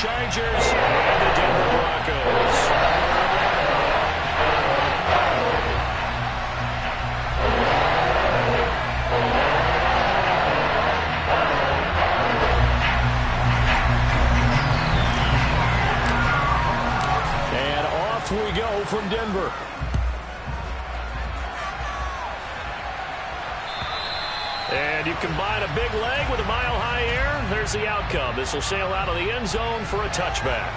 Chargers and the Denver Broncos. And off we go from Denver. And you combine a big leg with a mile-high air, there's the outcome. This will sail out of the end zone for a touchback.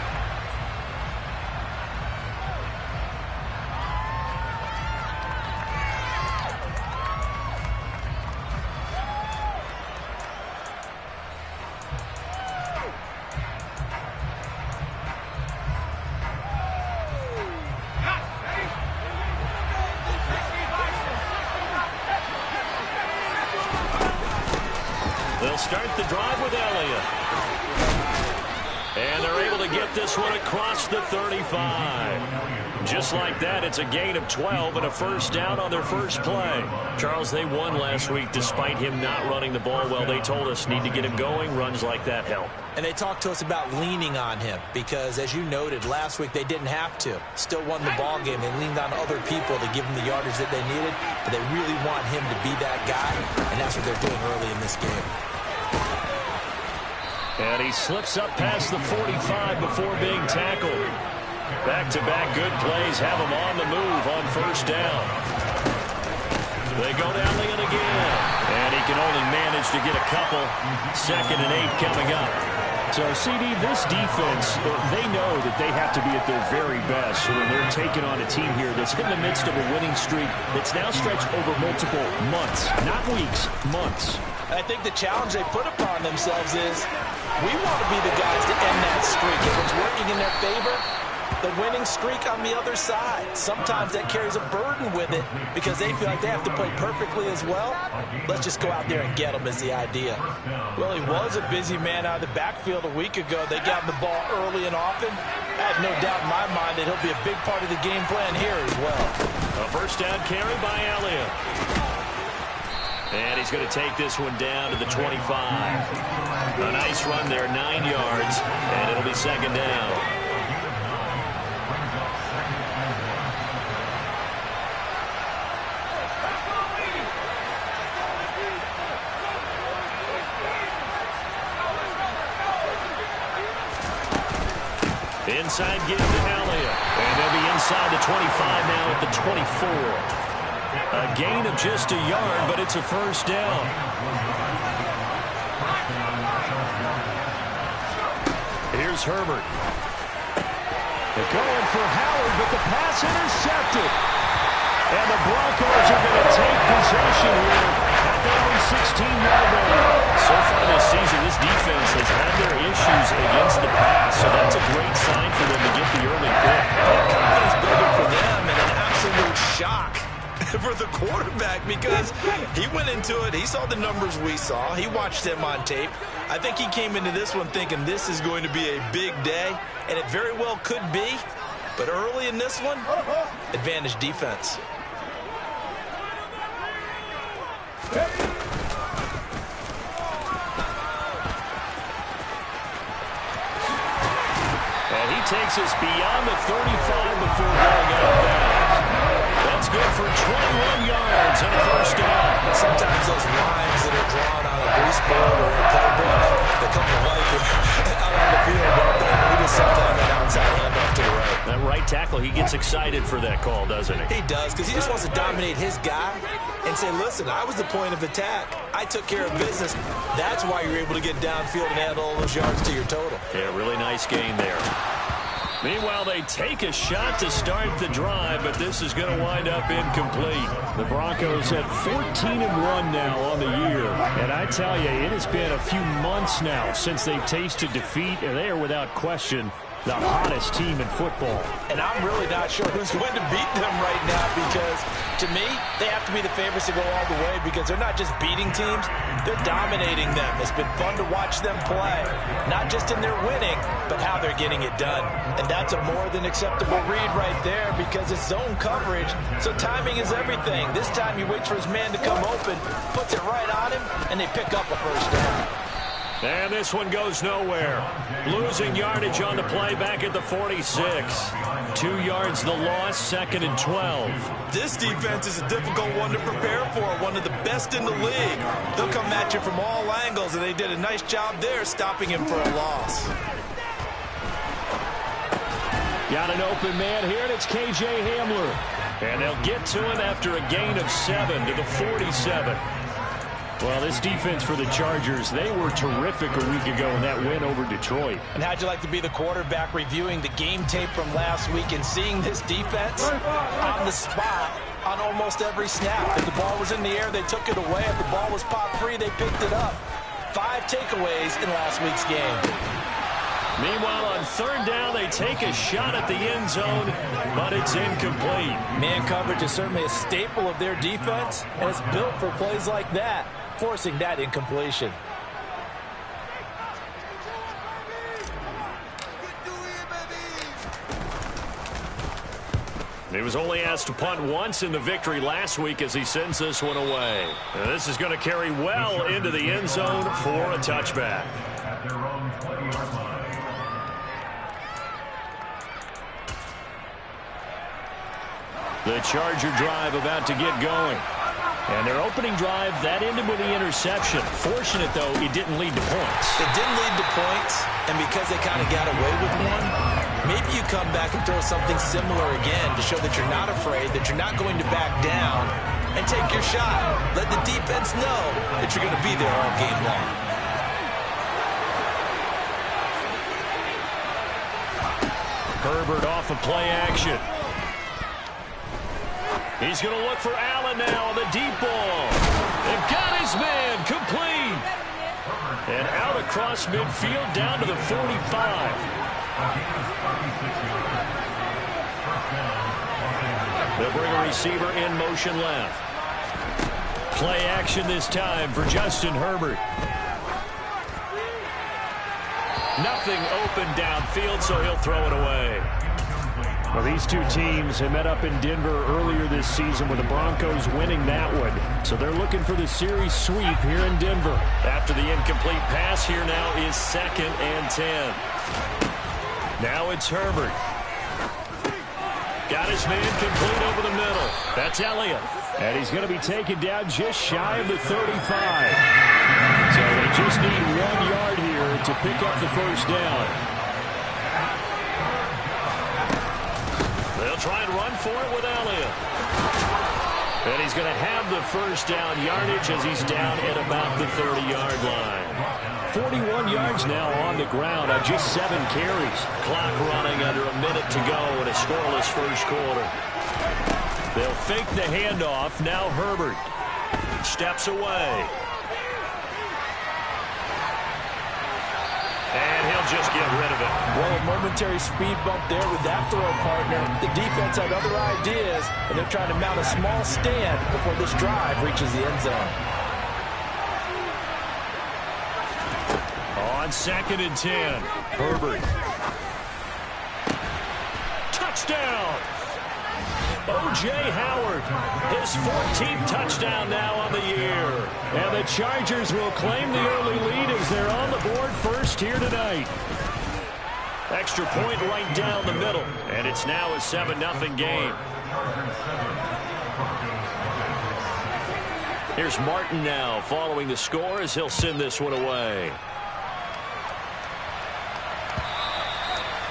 They'll start the drive with Elliott. And they're able to get this one across the 35. Just like that, it's a gain of 12 and a first down on their first play. Charles, they won last week despite him not running the ball well. They told us need to get him going. Runs like that help. And they talked to us about leaning on him because, as you noted, last week they didn't have to. Still won the ball game. They leaned on other people to give them the yardage that they needed, but they really want him to be that guy, and that's what they're doing early in this game. And he slips up past the 45 before being tackled. Back-to-back good plays have him on the move on first down. They go to Elliott again. And he can only manage to get a couple. 2nd and 8 coming up. So, CD, this defense, they know that they have to be at their very best when they're taking on a team here that's in the midst of a winning streak that's now stretched over multiple months, not weeks, months. I think the challenge they put upon themselves is we want to be the guys to end that streak. If it's working in their favor, the winning streak on the other side. Sometimes that carries a burden with it because they feel like they have to play perfectly as well. Let's just go out there and get them is the idea. Well, he was a busy man out of the backfield a week ago. They got him the ball early and often. I have no doubt in my mind that he'll be a big part of the game plan here as well. A first down carry by Elliott. And he's going to take this one down to the 25. A nice run there, 9 yards, and it'll be 2nd down. Inside give to Elliott. And they'll be inside the 25 now at the 24. A gain of just a yard, but it's a first down. Here's Herbert. They're going for Howard, but the pass intercepted. And the Broncos are going to take possession here at their own 16-yard line. So far this season, this defense has had their issues against the pass, so that's a great sign for them to get the early pick. Confidence building for them and an absolute shock for the quarterback because he went into it. He saw the numbers we saw. He watched him on tape. I think he came into this one thinking this is going to be a big day, and it very well could be. But early in this one, advantage defense. And he takes us beyond the 35 before going out of bounds. That's good for 21 yards and a first down. Sometimes those lines that are drawn on a grease board or a playbook, they come to life out on the field, don't they? We just sometimes that outside handoff to the right. That right tackle, he gets excited for that call, doesn't he? He does, because he just wants to dominate his guy and say, listen, I was the point of attack. I took care of business. That's why you're able to get downfield and add all those yards to your total. Yeah, really nice gain there. Meanwhile, they take a shot to start the drive, but this is going to wind up incomplete. The Broncos have 14-1 now on the year. And I tell you, it has been a few months now since they've tasted defeat, and they are without question the hottest team in football. And I'm really not sure who's going to beat them right now because, to me, they have to be the favorites to go all the way because they're not just beating teams, they're dominating them. It's been fun to watch them play, not just in their winning, but how they're getting it done. And that's a more than acceptable read right there because it's zone coverage, so timing is everything. This time he waits for his man to come open, puts it right on him, and they pick up a first down. And this one goes nowhere. Losing yardage on the play back at the 46. 2 yards the loss, 2nd and 12. This defense is a difficult one to prepare for, one of the best in the league. They'll come at you from all angles, and they did a nice job there stopping him for a loss. Got an open man here, and it's K.J. Hamler. And they'll get to him after a gain of 7 to the 47. Well, this defense for the Chargers, they were terrific a week ago in that win over Detroit. And how'd you like to be the quarterback reviewing the game tape from last week and seeing this defense on the spot on almost every snap? If the ball was in the air, they took it away. If the ball was popped free, they picked it up. 5 takeaways in last week's game. Meanwhile, on 3rd down, they take a shot at the end zone, but it's incomplete. Man coverage is certainly a staple of their defense, and it's built for plays like that, forcing that incompletion. He was only asked to punt once in the victory last week as he sends this one away. And this is going to carry well into the end zone for a touchback. The Charger drive about to get going. And their opening drive, that ended with the interception. Fortunate, though, it didn't lead to points. It didn't lead to points, and because they kind of got away with one, maybe you come back and throw something similar again to show that you're not afraid, that you're not going to back down, and take your shot. Let the defense know that you're going to be there all game long. Herbert off of play action. He's going to look for Allen now on the deep ball. They've got his man complete. And out across midfield down to the 45. They'll bring a receiver in motion left. Play action this time for Justin Herbert. Nothing open downfield, so he'll throw it away. Well, these two teams have met up in Denver earlier this season with the Broncos winning that one. So they're looking for the series sweep here in Denver. After the incomplete pass, here now is 2nd and 10. Now it's Herbert. Got his man complete over the middle. That's Elliott. And he's going to be taken down just shy of the 35. So they just need 1 yard here to pick up the first down. They'll try and run for it with Elliott. And he's going to have the first down yardage as he's down at about the 30-yard line. 41 yards now on the ground on just 7 carries. Clock running under a minute to go in a scoreless first quarter. They'll fake the handoff. Now Herbert steps away. And he'll just get rid of it. Well, a momentary speed bump there with that throw partner. The defense had other ideas, and they're trying to mount a small stand before this drive reaches the end zone. On 2nd and 10, Herbert. Touchdown! O.J. Howard, his 14th touchdown now on the year. And the Chargers will claim the early lead as they're on the board first here tonight. Extra point right down the middle. And it's now a 7-0 game. Here's Martin now following the score as he'll send this one away.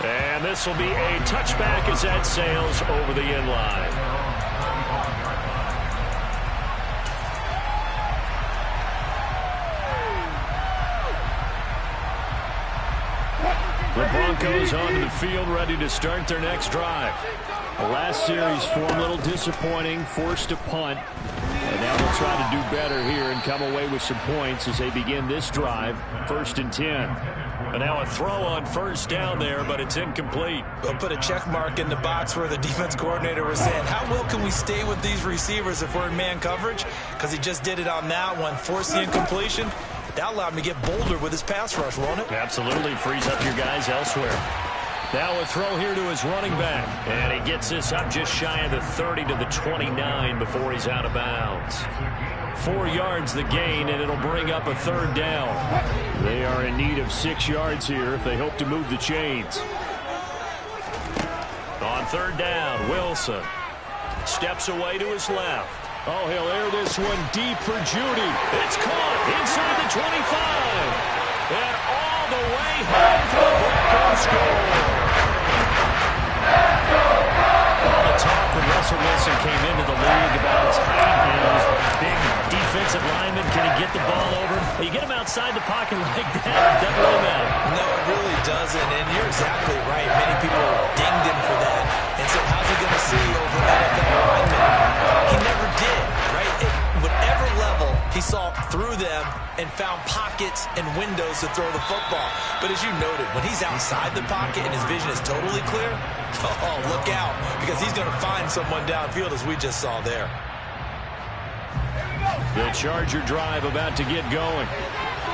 And this will be a touchback as that sails over the end line. The Broncos onto the field ready to start their next drive. The last series for them a little disappointing, forced a punt. And now they'll try to do better here and come away with some points as they begin this drive, 1st and 10. And now a throw on first down there, but it's incomplete. We'll put a check mark in the box where the defense coordinator was saying, how well can we stay with these receivers if we're in man coverage? Because he just did it on that one, forced the incompletion. That allowed him to get bolder with his pass rush, won't it? Absolutely, frees up your guys elsewhere. Now a throw here to his running back. And he gets this up just shy of the 30 to the 29 before he's out of bounds. 4 yards the gain, and it'll bring up a 3rd down. They are in need of 6 yards here if they hope to move the chains. On third down, Wilson steps away to his left. Oh, he'll air this one deep for Judy. It's caught inside the 25. And all the way home for the Broncos score. All the talk when Russell Wilson came into the league about his height and his big defensive lineman. Can he get the ball over? Well, you get him outside the pocket like that, it doesn't really matter. No, it really doesn't, and you're exactly right. Many people dinged him for that and said, how's he going to see over NFL linemen? He never did, right? At whatever level, he saw through them and found pockets and windows to throw the football. But as you noted, when he's outside the pocket and his vision is totally clear, oh, look out, because he's going to find someone downfield, as we just saw there. The Charger drive about to get going.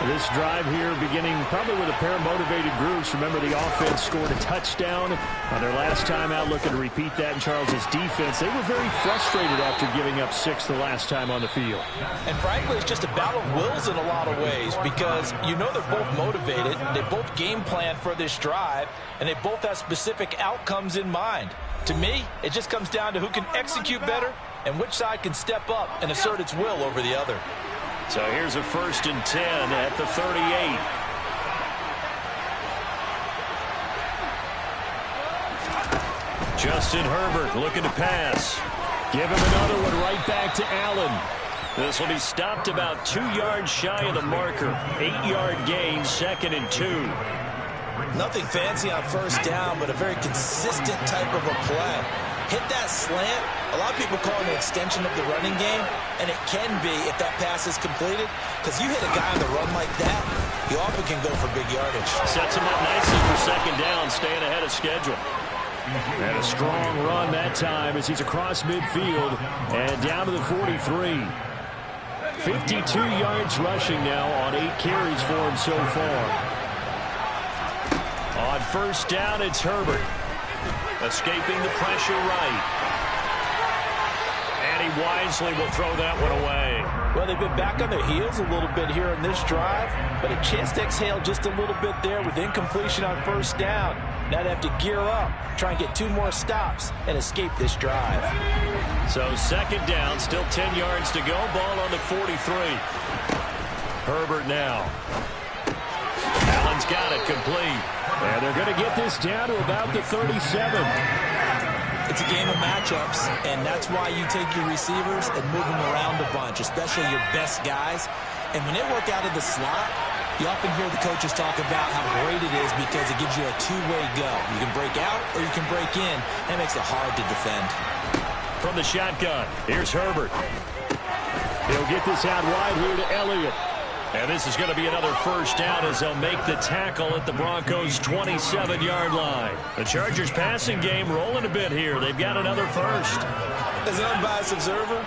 This drive here beginning probably with a pair of motivated groups. Remember, the offense scored a touchdown on their last time out, looking to repeat that in Charles's defense. They were very frustrated after giving up 6 the last time on the field. And frankly, it's just a battle of wills in a lot of ways, because you know they're both motivated, they both game plan for this drive, and they both have specific outcomes in mind. To me, it just comes down to who can execute better and which side can step up and assert its will over the other. So here's a 1st and 10 at the 38. Justin Herbert looking to pass. Give him another one right back to Allen. This will be stopped about 2 yards shy of the marker. 8-yard gain, 2nd and 2. Nothing fancy on first down, but a very consistent type of a play. Hit that slant. A lot of people call it an extension of the running game, and it can be if that pass is completed, because you hit a guy on the run like that, he often can go for big yardage. Sets him up nicely for 2nd down, staying ahead of schedule. And a strong run that time as he's across midfield and down to the 43. 52 yards rushing now on 8 carries for him so far. On first down, it's Herbert. Escaping the pressure right. And he wisely will throw that one away. Well, they've been back on their heels a little bit here in this drive, but a chance to exhale just a little bit there with incompletion on first down. Now they have to gear up, try and get 2 more stops and escape this drive. So 2nd down, still 10 yards to go. Ball on the 43. Herbert now. Allen's got it complete. And they're going to get this down to about the 37. It's a game of matchups, and that's why you take your receivers and move them around a bunch, especially your best guys. And when they work out of the slot, you often hear the coaches talk about how great it is because it gives you a 2-way go. You can break out or you can break in, and it makes it hard to defend. From the shotgun, here's Herbert. He'll get this out wide here to Elliott. And this is going to be another first down as they'll make the tackle at the Broncos' 27-yard line. The Chargers passing game rolling a bit here. They've got another first. As an unbiased observer,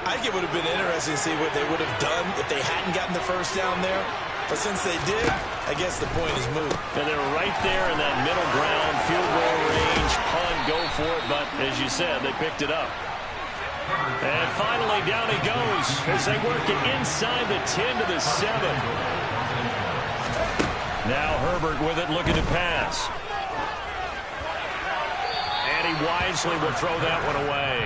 I think it would have been interesting to see what they would have done if they hadn't gotten the first down there. But since they did, I guess the point is moot. And they're right there in that middle ground, field goal range, punt, go for it. But as you said, they picked it up. And finally, down he goes as they work it inside the 10 to the 7. Now Herbert with it, looking to pass. And he wisely will throw that one away.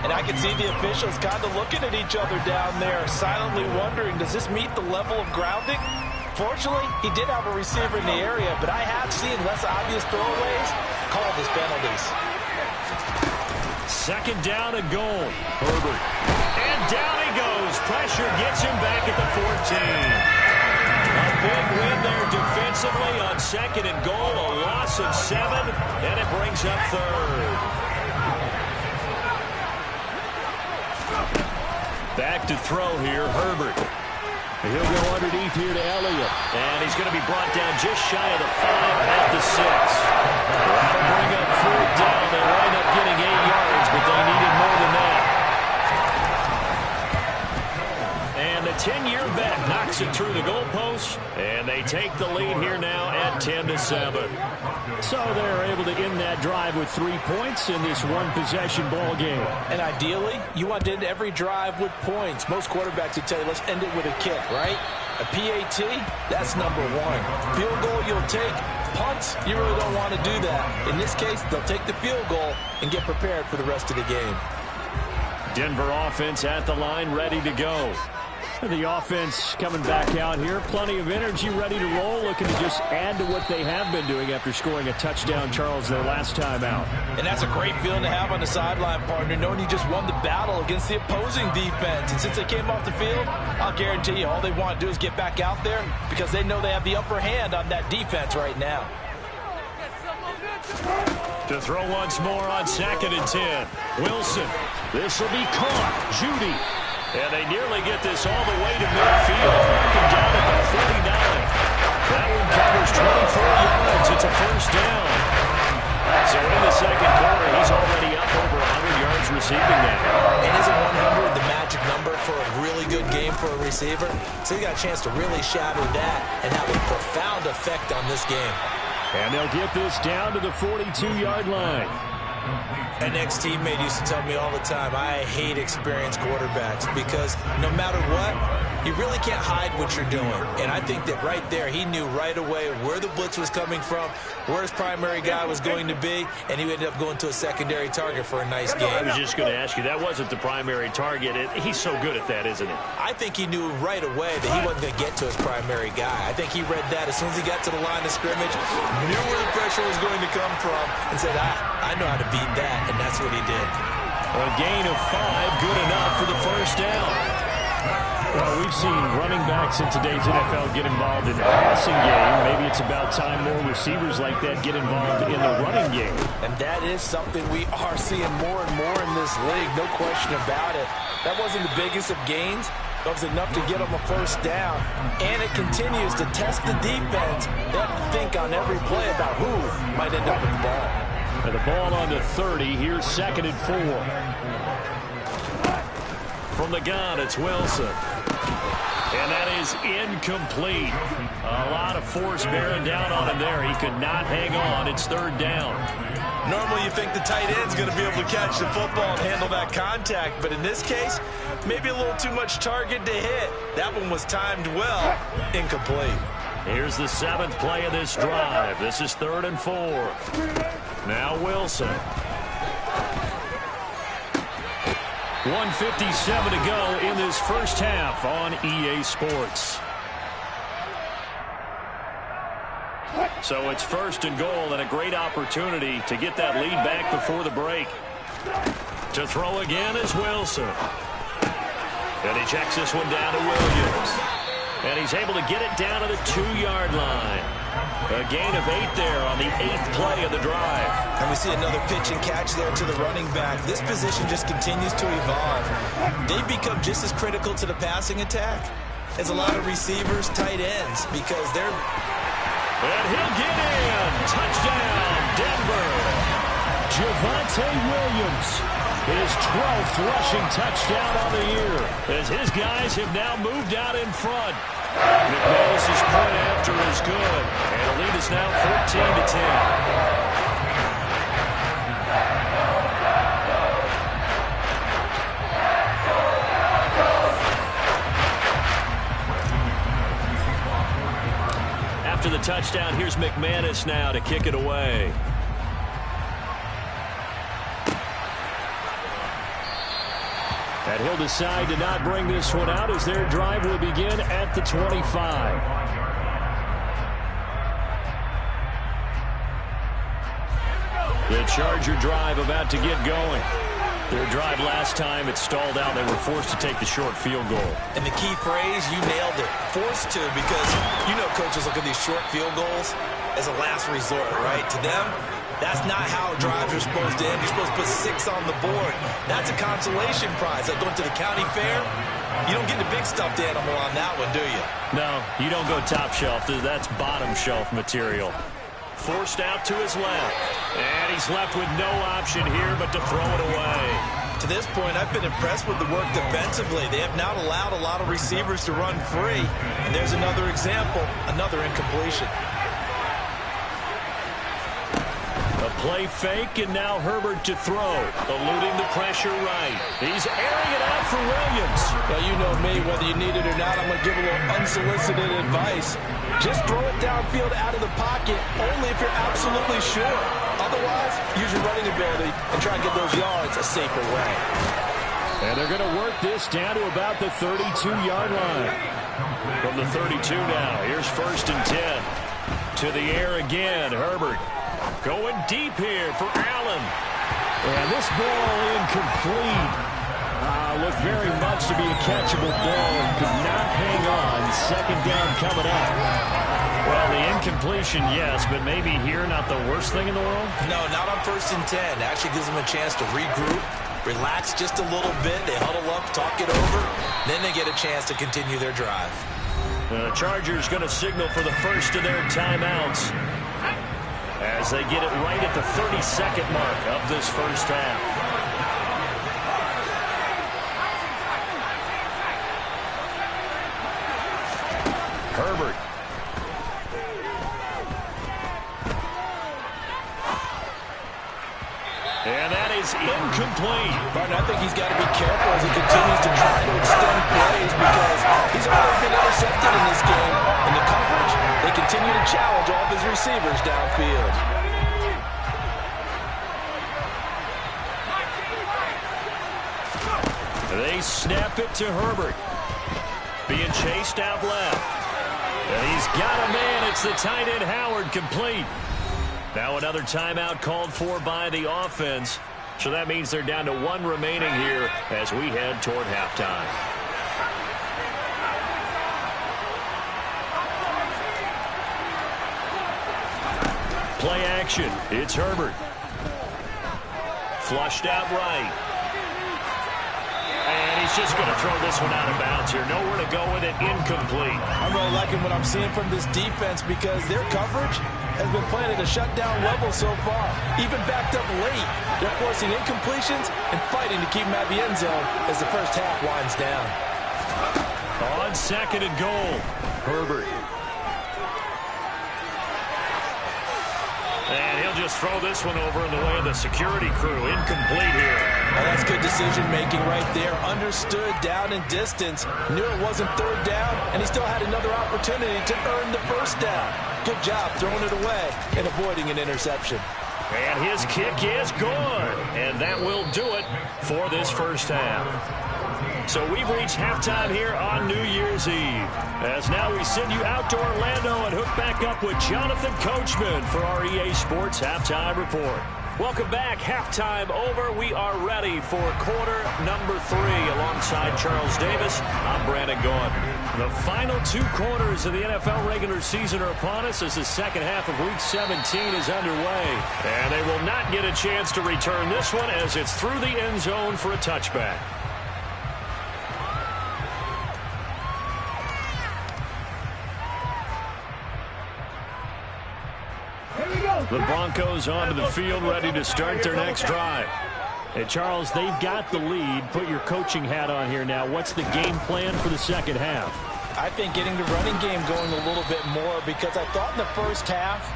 And I can see the officials kind of looking at each other down there, silently wondering, does this meet the level of grounding? Fortunately, he did have a receiver in the area, but I have seen less obvious throwaways called as penalties. 2nd down and goal. Herbert. And down he goes. Pressure gets him back at the 14. A big win there defensively on 2nd and goal. A loss of 7, and it brings up 3rd. Back to throw here, Herbert. He'll go underneath here to Elliott. And he's going to be brought down just shy of the 5 at the 6. That'll bring up 4th down. They wind up getting 8 yards, but they needed more than that. And the 10-year vet knocks it through the goalpost, and they take the lead here now at 10 to 7. So they're able to end that drive with 3 points in this one-possession ball game. And ideally, you want to end every drive with points. Most quarterbacks would tell you, let's end it with a kick, right? A PAT, that's number one. Field goal you'll take. Punts, you really don't want to do that. In this case, they'll take the field goal and get prepared for the rest of the game. Denver offense at the line, ready to go. The offense coming back out here. Plenty of energy, ready to roll, looking to just add to what they have been doing after scoring a touchdown, Charles, their last time out. And that's a great feeling to have on the sideline, partner, knowing you just won the battle against the opposing defense. And since they came off the field, I'll guarantee you all they want to do is get back out there because they know they have the upper hand on that defense right now. To throw once more on 2nd and 10. Wilson. This will be caught. Judy. And they nearly get this all the way to midfield. Marking down at the 49. That one covers 24 yards. It's a first down. So in the second quarter, he's already up over 100 yards receiving now. And isn't 100 the magic number for a really good game for a receiver? So he got a chance to really shatter that and have a profound effect on this game. And they'll get this down to the 42-yard line. An ex-teammate used to tell me all the time, I hate experienced quarterbacks because no matter what, you really can't hide what you're doing. And I think that right there, he knew right away where the blitz was coming from, where his primary guy was going to be, and he ended up going to a secondary target for a nice game. I was just going to ask you, that wasn't the primary target. He's so good at that, isn't he? I think he knew right away that he wasn't going to get to his primary guy. I think he read that as soon as he got to the line of scrimmage, knew where the pressure was going to come from, and said, I know how to beat that, and that's what he did. A gain of 5, good enough for the first down. Well, we've seen running backs in today's NFL get involved in the passing game. Maybe it's about time more receivers like that get involved in the running game. And that is something we are seeing more and more in this league, no question about it. That wasn't the biggest of gains. That was enough to get them a first down. And it continues to test the defense. They have to think on every play about who might end up with the ball. And the ball on to 30. Here's 2nd and 4. From the gun, it's Wilson. And that is incomplete. A lot of force bearing down on him there. He could not hang on. It's 3rd down. Normally you think the tight end's going to be able to catch the football and handle that contact. But in this case, maybe a little too much target to hit. That one was timed well. Incomplete. Here's the 7th play of this drive. This is 3rd and 4. Now Wilson. 1:57 to go in this first half on EA Sports. So it's 1st and goal and a great opportunity to get that lead back before the break. To throw again is Wilson. And he checks this one down to Williams. And he's able to get it down to the 2-yard line. A gain of 8 there on the 8th play of the drive. And we see another pitch and catch there to the running back. This position just continues to evolve. They've become just as critical to the passing attack as a lot of receivers, tight ends, because they're... And he'll get in. Touchdown, Denver. Javonte Williams. His 12th rushing touchdown on the year, as his guys have now moved out in front. McManus's point after is good, and the lead is now 14-10. After the touchdown, here's McManus now to kick it away. And he'll decide to not bring this one out as their drive will begin at the 25. The Charger drive about to get going. Their drive last time, it stalled out. They were forced to take the short field goal. And the key phrase, you nailed it. Forced to, because you know coaches look at these short field goals as a last resort, right? To them, that's not how drives are supposed to end. You're supposed to put 6 on the board. That's a consolation prize. Like going to the county fair, you don't get the big stuffed animal on that one, do you? No, you don't go top shelf. That's bottom shelf material. Forced out to his left. And he's left with no option here but to throw it away. To this point, I've been impressed with the work defensively. They have not allowed a lot of receivers to run free. And there's another example, another incompletion. A Play fake, and now Herbert to throw. Eluding the pressure right. He's airing it out for Williams. Well, you know me, whether you need it or not, I'm going to give a little unsolicited advice. Just throw it downfield out of the pocket, only if you're absolutely sure. Otherwise, use your running ability and try and get those yards a safer way. And they're going to work this down to about the 32-yard line. From the 32 now, here's 1st and 10. To the air again, Herbert. Going deep here for Allen. And this ball incomplete. Looked very much to be a catchable ball and could not hang on. 2nd down coming up. Well, the incompletion, yes, but maybe here not the worst thing in the world? No, not on 1st and 10. Actually gives them a chance to regroup, relax just a little bit. They huddle up, talk it over. Then they get a chance to continue their drive. The Chargers going to signal for the first of their timeouts as they get it right at the 32nd mark of this first half. Herbert. And that is incomplete. Martin, I think he's got to be careful as he continues to try to extend plays because he's already been intercepted in this game. In the coverage, they continue to challenge all of his receivers downfield. They snap it to Herbert. Being chased out left. And he's got a man. It's the tight end Howard, complete. Now another timeout called for by the offense. So that means they're down to 1 remaining here as we head toward halftime. Play action. It's Herbert. Flushed out right. And he's just going to throw this one out of bounds here. Nowhere to go with it. Incomplete. I'm really liking what I'm seeing from this defense because their coverage has been playing at a shutdown level so far. Even backed up late, they're forcing incompletions and fighting to keep them at the end zone as the first half winds down. On 2nd and goal, Herbert. And he'll just throw this one over in the way of the security crew. Incomplete here. Well, that's good decision-making right there. Understood down and distance. Knew it wasn't 3rd down, and he still had another opportunity to earn the 1st down. Good job throwing it away and avoiding an interception. And his kick is good. And that will do it for this first half. So we've reached halftime here on New Year's Eve. As now we send you out to Orlando and hook back up with Jonathan Coachman for our EA Sports Halftime Report. Welcome back. Halftime over. We are ready for quarter number 3. Alongside Charles Davis, I'm Brandon Gaudin. The final 2 quarters of the NFL regular season are upon us as the second half of Week 17 is underway. And they will not get a chance to return this one as it's through the end zone for a touchback. The Broncos onto the field, ready to start their next drive. And Charles, they've got the lead. Put your coaching hat on here now. What's the game plan for the second half? I think getting the running game going a little bit more because I thought in the first half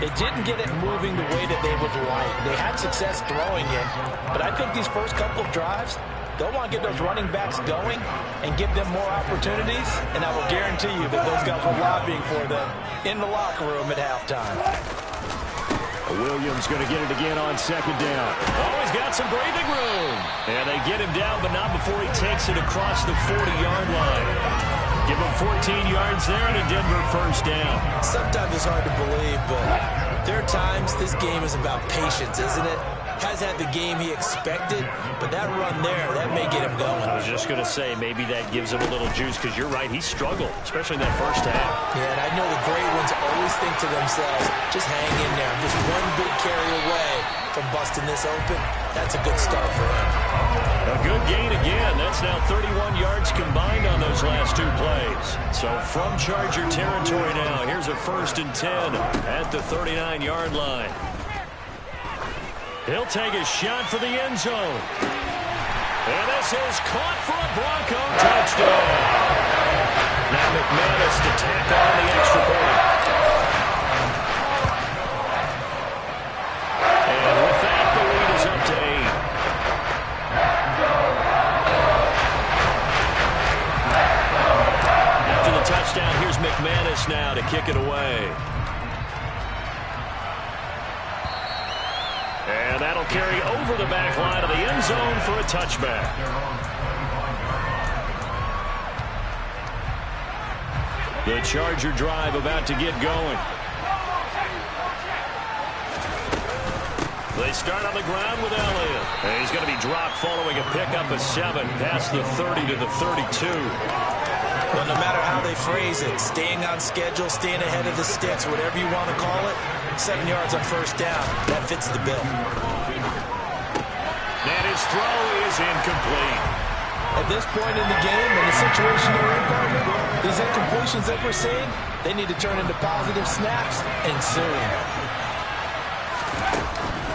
it didn't get it moving the way that they would like. They had success throwing it, but I think these first couple of drives, they'll want to get those running backs going and give them more opportunities, and I will guarantee you that those guys were lobbying for them in the locker room at halftime. Williams going to get it again on 2nd down. Oh, he's got some breathing room. And they get him down, but not before he takes it across the 40-yard line. Give him 14 yards there and a Denver first down. Sometimes it's hard to believe, but there are times this game is about patience, isn't it? Has had the game he expected, but that run there, that may get him going. I was just going to say, maybe that gives him a little juice, because you're right, he struggled, especially in that first half. Yeah, and I know the great ones always think to themselves, just hang in there. I'm just one big carry away from busting this open. That's a good start for him. A good gain again. That's now 31 yards combined on those last 2 plays. So from Charger territory now, here's a 1st and 10 at the 39-yard line. He'll take a shot for the end zone. And this is caught for a Bronco touchdown. Now McManus to tack on the extra point. That'll carry over the back line of the end zone for a touchback. The Charger drive about to get going. They start on the ground with Elliott. And he's going to be dropped following a pickup of 7 past the 30 to the 32. Well, no matter how they phrase it, staying on schedule, staying ahead of the sticks, whatever you want to call it, 7 yards on first down, that fits the bill. And his throw is incomplete. At this point in the game, in the situation they're in, partner, these incompletions that we're seeing, they need to turn into positive snaps, and soon.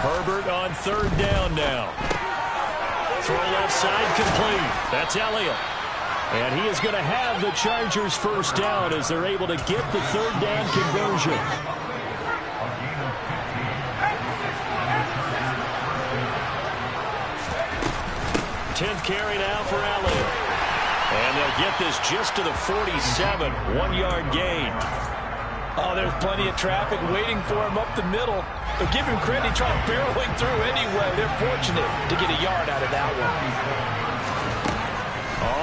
Herbert on third down now. Throw left side complete. That's Elliott. And he is going to have the Chargers first down as they're able to get the third down conversion. Tenth carry now for Elliott. And they'll get this just to the 47, 1-yard gain. Oh, there's plenty of traffic waiting for him up the middle. But give him credit, he tried barreling through anyway. They're fortunate to get a yard out of that one.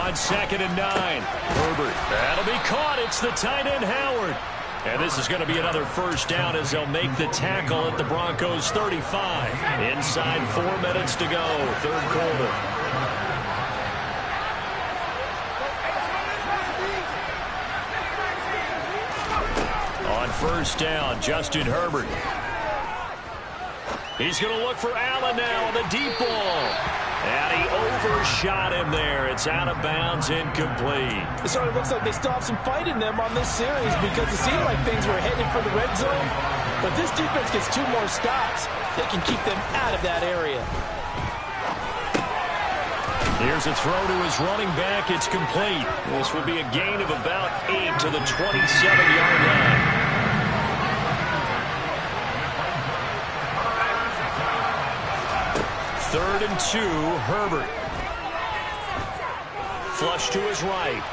On 2nd and 9. Herbert. That'll be caught. It's the tight end, Howard. And this is going to be another first down as they'll make the tackle at the Broncos 35. Inside 4 minutes to go, third quarter. On first down, Justin Herbert. He's going to look for Allen now on the deep ball. And he overshot him there. It's out of bounds, incomplete. It sort of looks like they still have some fight in them on this series because it seemed like things were headed for the red zone. But this defense gets 2 more stops. They can keep them out of that area. Here's a throw to his running back. It's complete. This will be a gain of about 8 to the 27-yard line. Third and 2, Herbert. Flush to his right.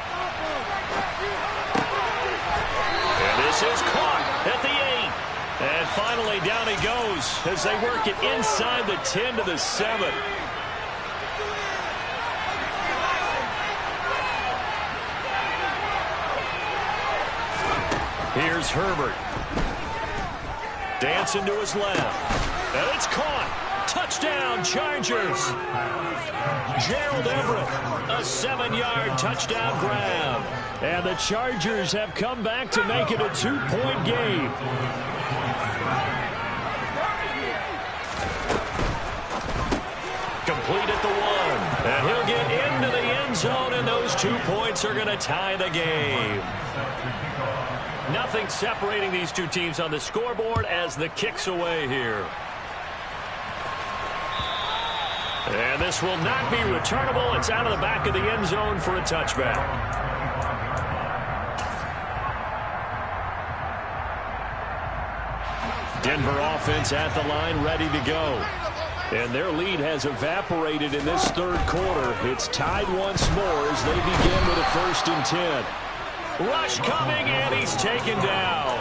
And this is caught at the 8. And finally down he goes as they work it inside the 10 to the 7. Here's Herbert. Dancing to his left. And it's caught. Touchdown, Chargers. Gerald Everett, a 7-yard touchdown grab. And the Chargers have come back to make it a 2-point game. Complete at the 1. And he'll get into the end zone, and those 2 points are going to tie the game. Nothing separating these two teams on the scoreboard as the kick's away here. And this will not be returnable. It's out of the back of the end zone for a touchback. Denver offense at the line, ready to go. And their lead has evaporated in this third quarter. It's tied once more as they begin with a 1st and 10. Rush coming, and he's taken down.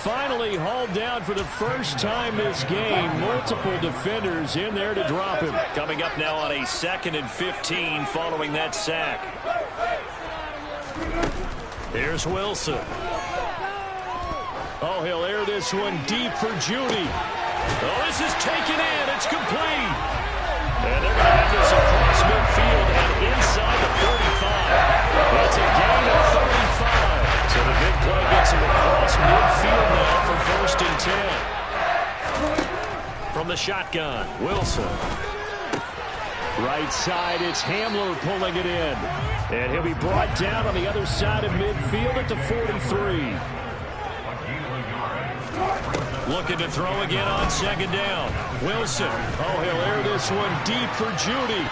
Finally hauled down for the first time this game. Multiple defenders in there to drop him. Coming up now on a 2nd and 15 following that sack. Here's Wilson. Oh, he'll air this one deep for Judy. Oh, this is taken in. It's complete. And they're going to have this across midfield and inside the 35. It's a gain of 35. So the big play gets him across midfield now for 1st and 10. From the shotgun, Wilson. Right side, it's Hamler pulling it in. And he'll be brought down on the other side of midfield at the 43. Looking to throw again on 2nd down. Wilson. Oh, he'll air this one deep for Judy.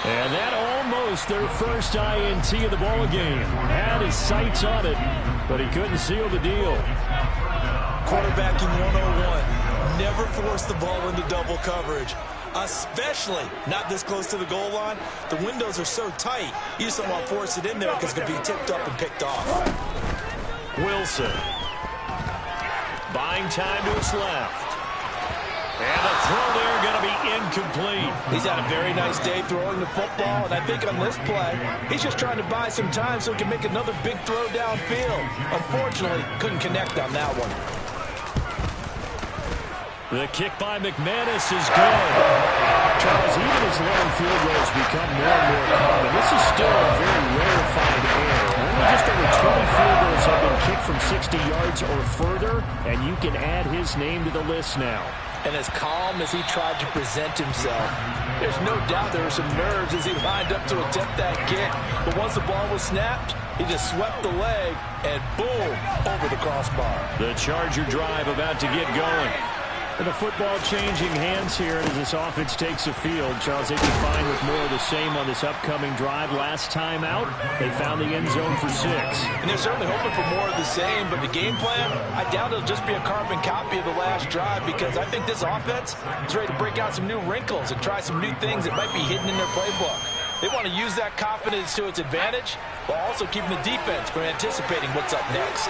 And that almost their first INT of the ball game. Had his sights on it, but he couldn't seal the deal. Quarterbacking 101. Never force the ball into double coverage, especially not this close to the goal line. The windows are so tight, you just don't want to force it in there because it's going to be tipped up and picked off. Wilson. Buying time to his left. And the throw there going to be incomplete. He's had a very nice day throwing the football, and I think on this play, he's just trying to buy some time so he can make another big throw downfield. Unfortunately, couldn't connect on that one. The kick by McManus is good. Charles, even as long field goals become more and more common, this is still a very rarefied air. Only just over 20 field goals have been kicked from 60 yards or further, and you can add his name to the list now. And as calm as he tried to present himself, there's no doubt there were some nerves as he lined up to attempt that kick. But once the ball was snapped, he just swept the leg and boom, over the crossbar. The Charger drive about to get going. And the football changing hands here as this offense takes the field. Charles, they'd be fine with more of the same on this upcoming drive. Last time out, they found the end zone for 6. And they're certainly hoping for more of the same, but the game plan, I doubt it'll just be a carbon copy of the last drive, because I think this offense is ready to break out some new wrinkles and try some new things that might be hidden in their playbook. They want to use that confidence to its advantage, while also keeping the defense from anticipating what's up next.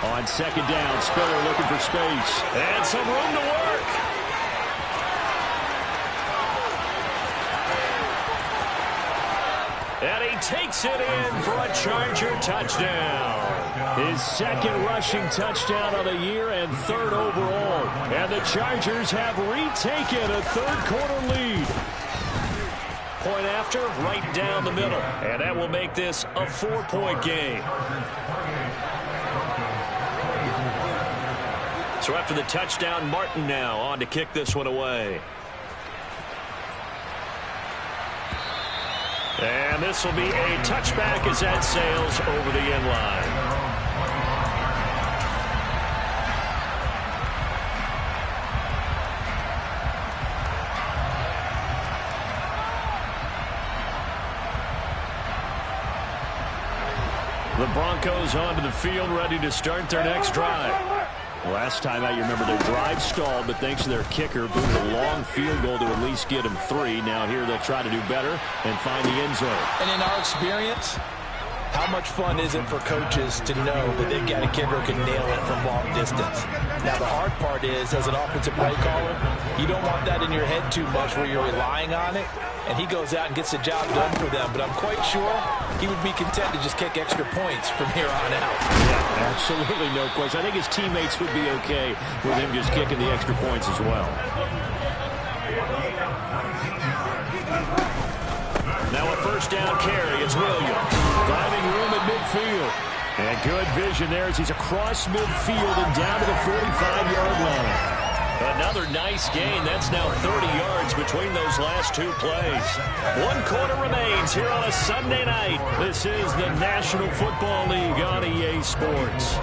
On second down, Spiller looking for space. And some room to work. And he takes it in for a Charger touchdown. His second rushing touchdown of the year and 3rd overall. And the Chargers have retaken a 3rd-quarter lead. Point after, right down the middle. And that will make this a 4-point game. So after the touchdown, Martin now on to kick this one away. And this will be a touchback as that sails over the end line. The Broncos onto the field, ready to start their next drive. Last time out, you remember their drive stalled, but thanks to their kicker, booted a long field goal to at least get them 3. Now here they'll try to do better and find the end zone. And in our experience, how much fun is it for coaches to know that they've got a kicker who can nail it from long distance? Now, the hard part is, as an offensive play caller, you don't want that in your head too much where you're relying on it, and he goes out and gets the job done for them. But I'm quite sure he would be content to just kick extra points from here on out. Yeah, absolutely no question. I think his teammates would be okay with him just kicking the extra points as well. Now a first down carry. It's Williams. Finding room at midfield. And good vision there as he's across midfield and down to the 45-yard line. Another nice gain. That's now 30 yards between those last 2 plays. 1 quarter remains here on a Sunday night. This is the National Football League on EA Sports.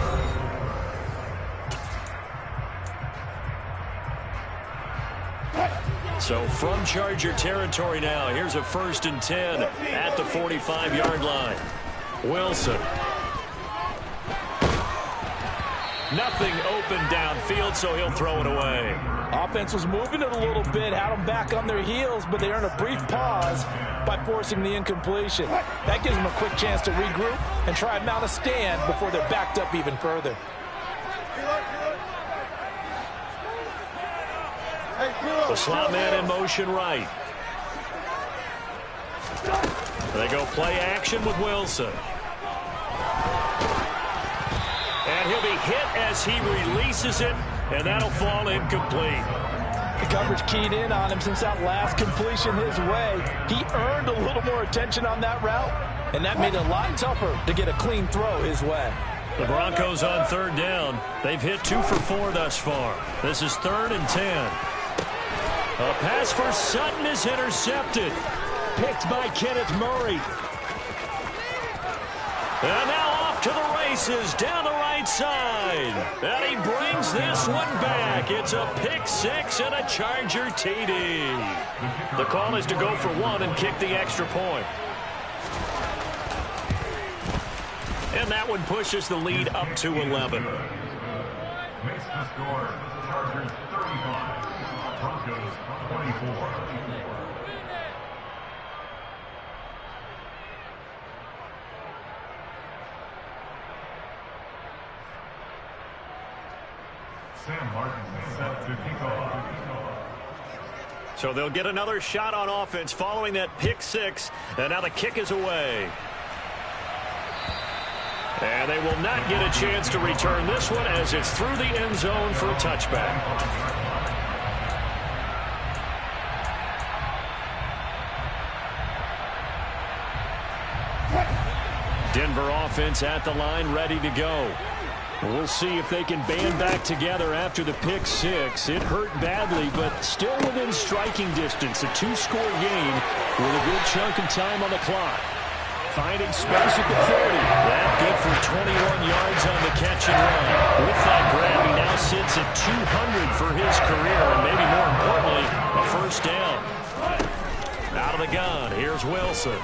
So from Charger territory now, here's a 1st and 10 at the 45-yard line. Wilson. Nothing open downfield, so he'll throw it away. Offense was moving it a little bit, had them back on their heels, but they earned a brief pause by forcing the incompletion. That gives them a quick chance to regroup and try and mount a stand before they're backed up even further. The slot man in motion right. They go play action with Wilson. And he'll be hit as he releases it, and that'll fall incomplete. The coverage keyed in on him since that last completion his way. He earned a little more attention on that route, and that made it a lot tougher to get a clean throw his way. The Broncos on 3rd down. They've hit 2 for 4 thus far. This is 3rd and 10. A pass for Sutton is intercepted. Picked by Kenneth Murray. And now off to the races down the right side. And he brings this one back. It's a pick 6 and a Charger TD. The call is to go for 1 and kick the extra point. And that one pushes the lead up to 11. Makes the score Chargers 35, Broncos 24. Sam Martin set to kick off. So they'll get another shot on offense following that pick six. And now the kick is away. And they will not get a chance to return this one as it's through the end zone for a touchback. Denver offense at the line, ready to go. We'll see if they can band back together after the pick six. It hurt badly, but still within striking distance. A two-score game with a good chunk of time on the clock. Finding space at the 40. That good for 21 yards on the catch and run. With that grab, he now sits at 200 for his career, and maybe more importantly, a first down. Out of the gun, here's Wilson.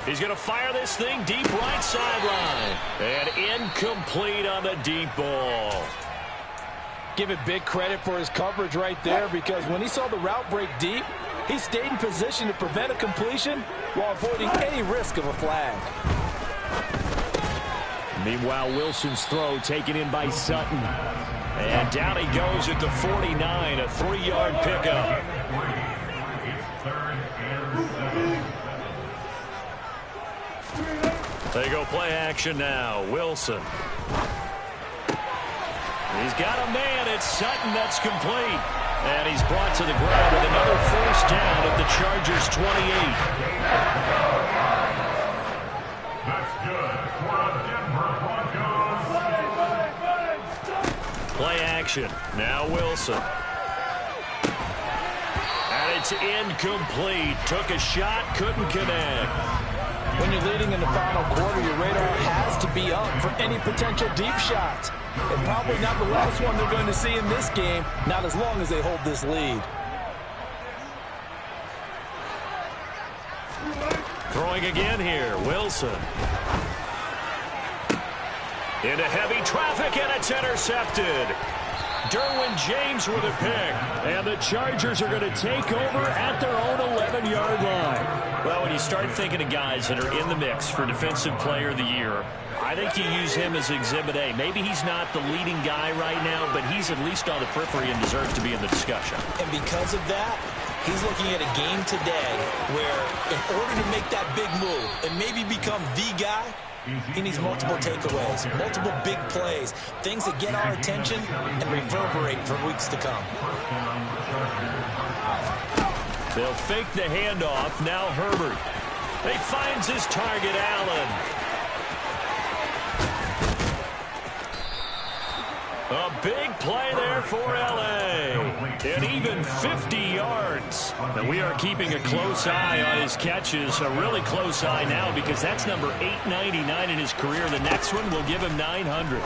He's going to fire this thing deep right sideline. And incomplete on the deep ball. Give it big credit for his coverage right there, because when he saw the route break deep, he stayed in position to prevent a completion while avoiding any risk of a flag. Meanwhile, Wilson's throw taken in by Sutton. And down he goes at the 49, a 3-yard pickup. It's 3rd and 7. They go play action now. Wilson. He's got a man. It's Sutton. That's complete. And he's brought to the ground with another first down at the Chargers' 28. That's good for the Denver Broncos. Play action. Now Wilson. And it's incomplete. Took a shot. Couldn't connect. When you're leading in the final quarter, your radar has to be up for any potential deep shots. And probably not the last one they're going to see in this game, not as long as they hold this lead. Throwing again here, Wilson. Into heavy traffic, and it's intercepted. Derwin James with a pick. And the Chargers are going to take over at their own 11-yard line. Well, when you start thinking of guys that are in the mix for Defensive Player of the Year, I think you use him as Exhibit A. Maybe he's not the leading guy right now, but he's at least on the periphery and deserves to be in the discussion. And because of that, he's looking at a game today where in order to make that big move and maybe become the guy, he needs multiple takeaways, multiple big plays, things that get our attention and reverberate for weeks to come. They'll fake the handoff. Now Herbert. He finds his target, Allen. A big play there for L.A. And even 50 yards. And we are keeping a close eye on his catches. A really close eye now because that's number 899 in his career. The next one will give him 900.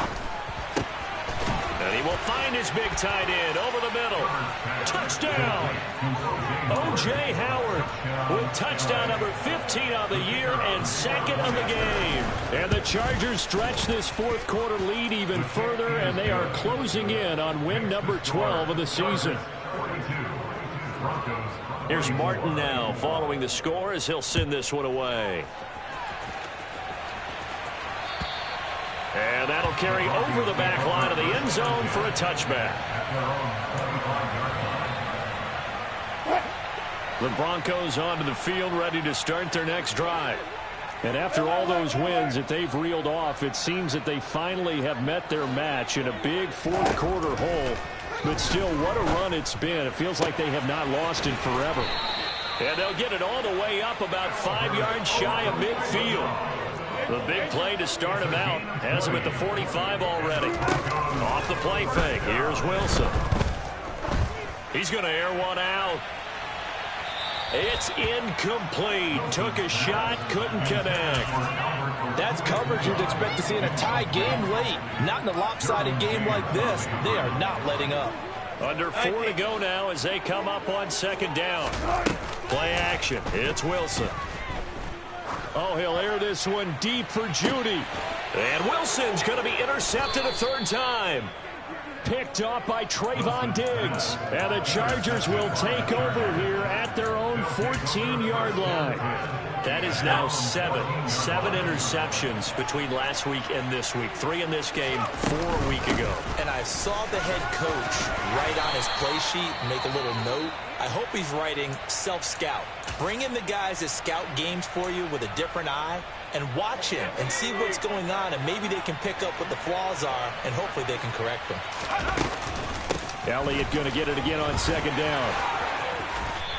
And he will find his big tight end over the middle. Touchdown! O.J. Howard with touchdown number 15 on the year and second of the game. And the Chargers stretch this fourth quarter lead even further, and they are closing in on win number 12 of the season. Here's Martin now following the score as he'll send this one away. And that'll carry over the back line of the end zone for a touchback. The Broncos onto the field, ready to start their next drive. And after all those wins that they've reeled off, it seems that they finally have met their match in a big fourth quarter hole. But still, what a run it's been. It feels like they have not lost in forever. And they'll get it all the way up about 5 yards shy of midfield. The big play to start him out has him at the 45 already. Off the play fake. Here's Wilson. He's going to air one out. It's incomplete. Took a shot, couldn't connect. That's coverage you'd expect to see in a tie game late. Not in a lopsided game like this. They are not letting up. Under 4 to go now as they come up on second down. Play action. It's Wilson. Oh, he'll air this one deep for Judy. And Wilson's going to be intercepted a third time. Picked off by Trayvon Diggs. And the Chargers will take over here at their own 14-yard line. That is now seven interceptions between last week and this week. 3 in this game, 4 a week ago. And I saw the head coach write on his play sheet, make a little note. I hope he's writing self-scout. Bring in the guys that scout games for you with a different eye and watch him and see what's going on, and maybe they can pick up what the flaws are, and hopefully they can correct them. Elliott going to get it again on second down.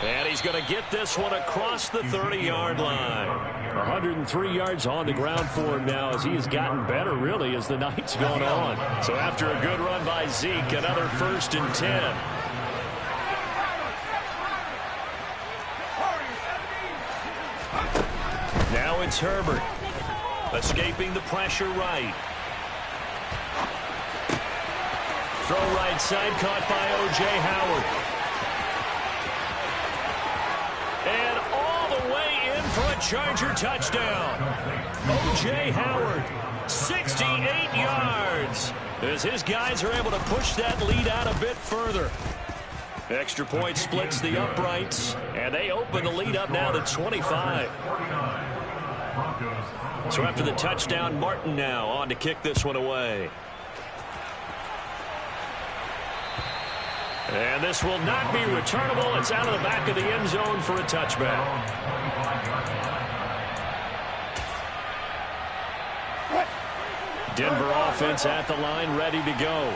And he's going to get this one across the 30-yard line. 103 yards on the ground for him now as he has gotten better, really, as the night's gone on. So after a good run by Zeke, another 1st and 10. Now it's Herbert. Escaping the pressure right. Throw right side, caught by O.J. Howard. And all the way in for a Charger touchdown. O.J. Howard, 68 yards, as his guys are able to push that lead out a bit further. Extra point splits the uprights, and they open the lead up now to 25. So after the touchdown, Martin now on to kick this one away. And this will not be returnable. It's out of the back of the end zone for a touchback. Denver offense at the line, ready to go.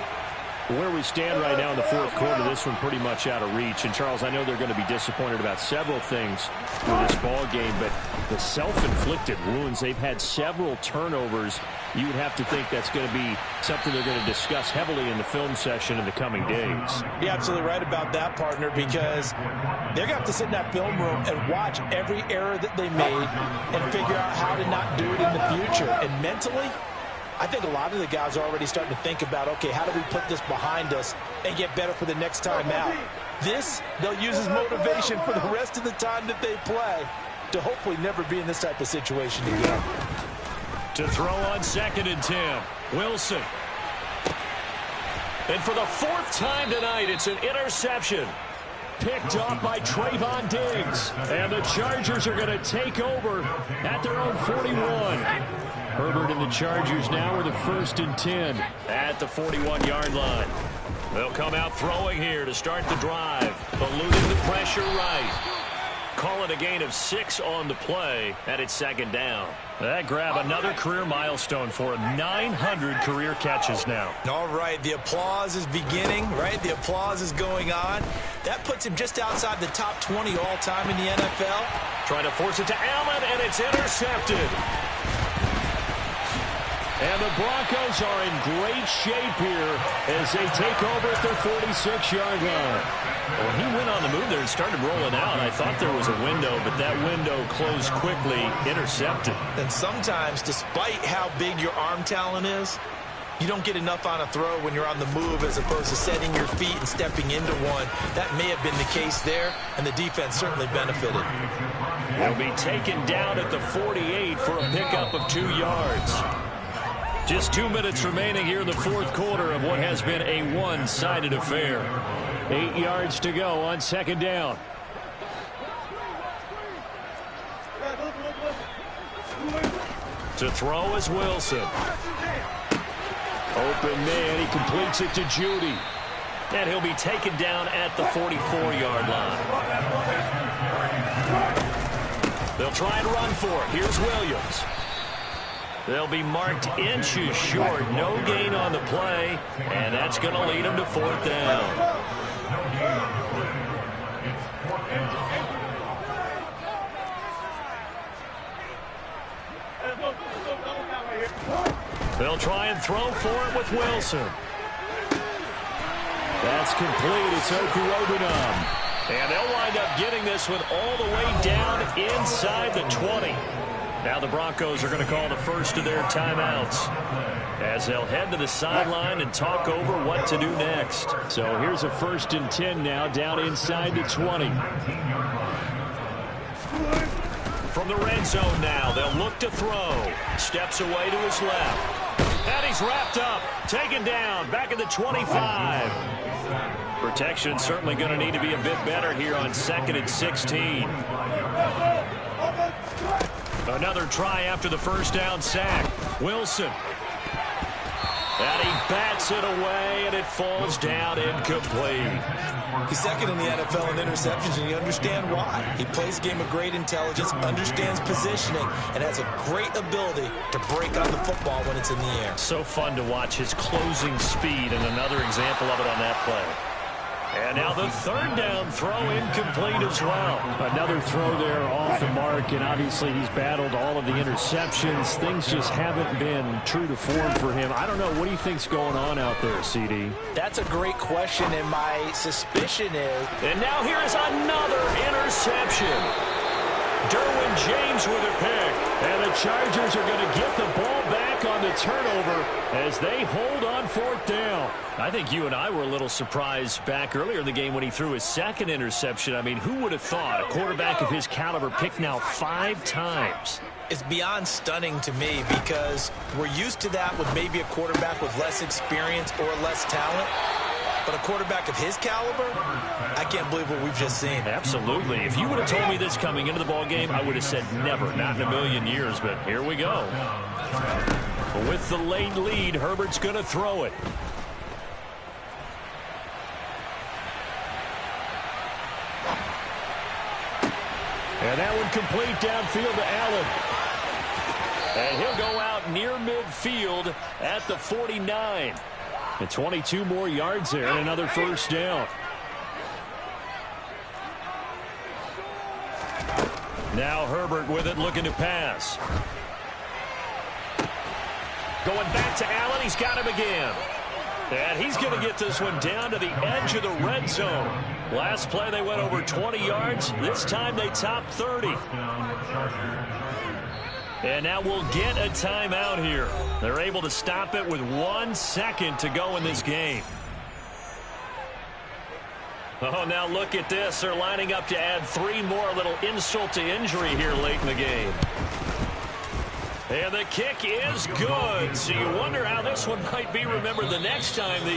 Where we stand right now in the 4th quarter, this one pretty much out of reach. And, Charles, I know they're going to be disappointed about several things with this ball game, but the self-inflicted wounds, they've had several turnovers. You would have to think that's going to be something they're going to discuss heavily in the film session in the coming days. You're absolutely right about that, partner, because they're going to have to sit in that film room and watch every error that they made and figure out how to not do it in the future. And mentally, I think a lot of the guys are already starting to think about, okay, how do we put this behind us and get better for the next time out? This, they'll use as motivation for the rest of the time that they play to hopefully never be in this type of situation again. To throw on 2nd and 10, Wilson. And for the 4th time tonight, it's an interception. Picked off by Trayvon Diggs. And the Chargers are going to take over at their own 41. Herbert and the Chargers now with a 1st and 10 at the 41-yard line. They'll come out throwing here to start the drive. Eluding the pressure right. Call it a gain of 6 on the play, and it's 2nd down. That grab another career milestone for him. 900 career catches now. All right, the applause is beginning, right? The applause is going on. That puts him just outside the top 20 all-time in the NFL. Trying to force it to Allen, and it's intercepted. And the Broncos are in great shape here as they take over at their 46-yard line. When he went on the move there and started rolling out, I thought there was a window, but that window closed quickly, intercepted. And sometimes, despite how big your arm talent is, you don't get enough on a throw when you're on the move as opposed to setting your feet and stepping into one. That may have been the case there, and the defense certainly benefited. He'll be taken down at the 48 for a pickup of 2 yards. Just 2 minutes remaining here in the 4th quarter of what has been a one-sided affair. 8 yards to go on 2nd down. To throw is Wilson. Open man, he completes it to Judy. And he'll be taken down at the 44-yard line. They'll try and run for it. Here's Williams. They'll be marked inches short. No gain on the play, and that's going to lead them to 4th down. They'll try and throw for it with Wilson. That's complete. It's Okurobunom. And they'll wind up getting this one all the way down inside the 20. Now the Broncos are going to call the first of their timeouts as they'll head to the sideline and talk over what to do next. So here's a 1st and 10 now down inside the 20. From the red zone now, they'll look to throw. Steps away to his left. And he's wrapped up, taken down, back at the 25. Protection certainly going to need to be a bit better here on 2nd and 16. Another try after the first down sack. Wilson. And he bats it away, and it falls down incomplete. He's second in the NFL in interceptions, and you understand why. He plays a game of great intelligence, understands positioning, and has a great ability to break on the football when it's in the air. So fun to watch his closing speed, and another example of it on that play. And now the third down throw incomplete as well. Another throw there off the mark, and obviously he's battled all of the interceptions. Things just haven't been true to form for him. I don't know. What do you think's going on out there, CD? That's a great question, and my suspicion is... And now here is another interception. Derwin James with a pick. And the Chargers are going to get the ball back on the turnover as they hold on fourth down. I think you and I were a little surprised back earlier in the game when he threw his second interception. I mean, who would have thought a quarterback of his caliber picked now 5 times? It's beyond stunning to me because we're used to that with maybe a quarterback with less experience or less talent. But a quarterback of his caliber, I can't believe what we've just seen. Absolutely. If you would have told me this coming into the ball game, I would have said never, not in a million years. But here we go. With the late lead, Herbert's going to throw it. And that one complete downfield to Allen. And he'll go out near midfield at the 49. And 22 more yards there and another first down. Now Herbert with it, looking to pass. Going back to Allen. He's got him again. And he's going to get this one down to the edge of the red zone. Last play they went over 20 yards. This time they topped 30. And now we'll get a timeout here. They're able to stop it with 1 second to go in this game. Oh, now look at this. They're lining up to add 3 more, a little insult to injury here late in the game. And the kick is good. So you wonder how this one might be remembered the next time these